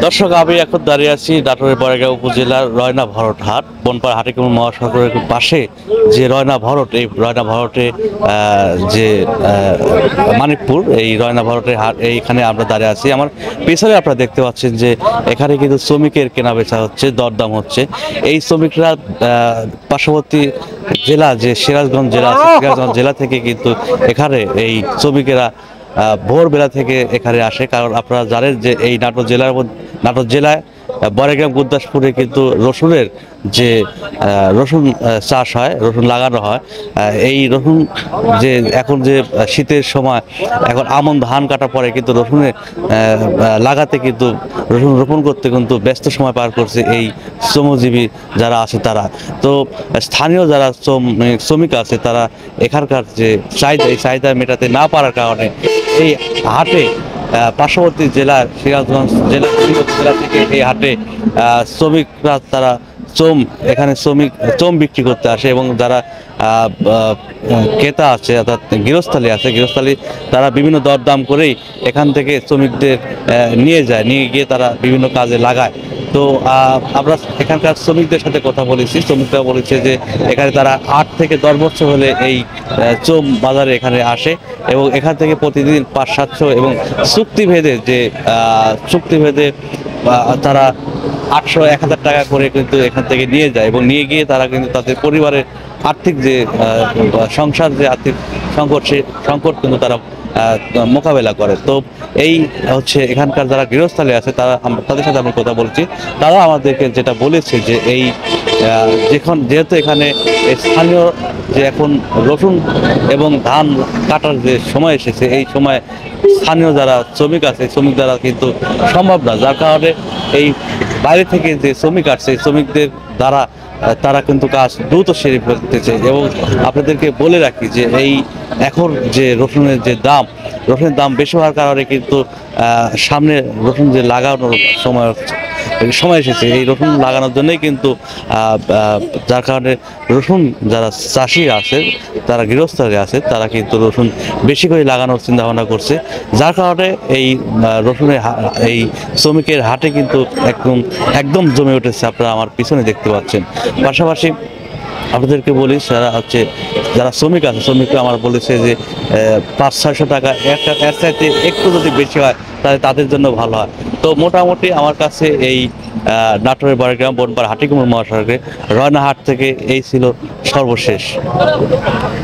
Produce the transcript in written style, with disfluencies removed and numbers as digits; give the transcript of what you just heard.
দর্শক, আমি এখন দাঁড়িয়ে আছি নাটোরের বড়াইগাঁও উপজেলার রয়না ভরট হাট, বনপাড়া হাটিকুমুর মহাসড়কের পাশে যে রয়না ভরট, এই রয়না ভরটে যে মানিকপুর, এই রয়না ভরটের হাট, এইখানে আমরা দাঁড়িয়ে আছি। আমার পেছনে আপনারা দেখতে পাচ্ছেন যে এখানে কিন্তু শ্রমিকের কেনা বেচা হচ্ছে, দরদাম হচ্ছে। এই শ্রমিকরা পার্শ্ববর্তী জেলা যে সিরাজগঞ্জ জেলা আছে, সিরাজগঞ্জ জেলা থেকে কিন্তু এখানে এই শ্রমিকেরা ভোরবেলা থেকে এখানে আসে। কারণ আপনারা জানেন যে এই নাটোর জেলায় বড়াইগ্রাম গুরদাসপুরে কিন্তু রসুনের যে রসুন চাষ হয়, রসুন লাগানো হয়। এই রসুন যে এখন যে শীতের সময়, এখন আমন ধান কাটা পরে কিন্তু রসুনে লাগাতে কিন্তু রসুন রোপণ করতে কিন্তু ব্যস্ত সময় পার করছে এই শ্রমজীবী যারা আছে তারা। তো স্থানীয় যারা শ্রমিক আছে তারা এখানকার যে চাহিদা, এই চাহিদা মেটাতে না পারার কারণে এই হাটে পার্শ্ববর্তী জেলার সিরাজগঞ্জ জেলা থেকে এই হাটে শ্রমিকরা তারা এখানে চোম বিক্রি করতে আসে, এবং যারা ক্রেতা আছে অর্থাৎ গৃহস্থালী তারা বিভিন্ন দরদাম করেই এখান থেকে শ্রমিকদের নিয়ে গিয়ে তারা বিভিন্ন কাজে লাগায়। তো আমরা এখানকার শ্রমিকদের সাথে কথা বলেছি, শ্রমিকরা বলেছে যে এখানে তারা 8 থেকে 10 বছর হলে এই চোম বাজারে এখানে আসে, এবং এখান থেকে প্রতিদিন 500-700 এবং চুক্তিভেদে তারা 800-1000 টাকা করে কিন্তু এখান থেকে নিয়ে যায়, এবং নিয়ে গিয়ে তারা কিন্তু তাদের পরিবারের আর্থিক যে সংসার যে আর্থিক সংকট কিন্তু তারা মোকাবেলা করে। তো এই হচ্ছে এখানকার যারা গৃহস্থালী আছে তাদের সাথে আমি কথা বলছি। তারা আমাদেরকে যেটা বলেছে যে এই যেহেতু এখানে স্থানীয় যে এখন রসুন এবং ধান কাটার যে সময় এসেছে, এই সময় স্থানীয় যারা শ্রমিক আছে, শ্রমিক দ্বারা কিন্তু সম্ভব না, যার কারণে এই বাইরে থেকে যে শ্রমিক আসছে, শ্রমিকদের দ্বারা তারা কিন্তু কাজ দ্রুত সেরে ফেলতেছে। এবং আপনাদেরকে বলে রাখি যে এই এখন যে রসুনের দাম বেশি হওয়ার কারণে কিন্তু সামনে রসুন যে লাগানোর সময় এসেছে, এই রসুন লাগানোর জন্যই কিন্তু যার কারণে রসুন যারা চাষি আছে, তারা গৃহস্থলী আছে, তারা কিন্তু রসুন বেশি করে লাগানোর চিন্তা ভাবনা করছে। যার কারণে এই রসুনের এই শ্রমিকের হাটে কিন্তু একদম জমে উঠেছে, আপনারা আমার পিছনে দেখতে পাচ্ছেন। পাশাপাশি আপনাদেরকে বলি, যারা শ্রমিক আছে, শ্রমিকরা আমার বলেছে যে 500-600 টাকা এর চাইতে একটু যদি বেশি হয় তাহলে তাদের জন্য ভালো হয়। তো মোটামুটি আমার কাছে এই নাটোরের বড়াইগ্রাম বনপাড়া হাটিকুমুর মহাসড়কে রয়না হাট থেকে এই ছিল সর্বশেষ।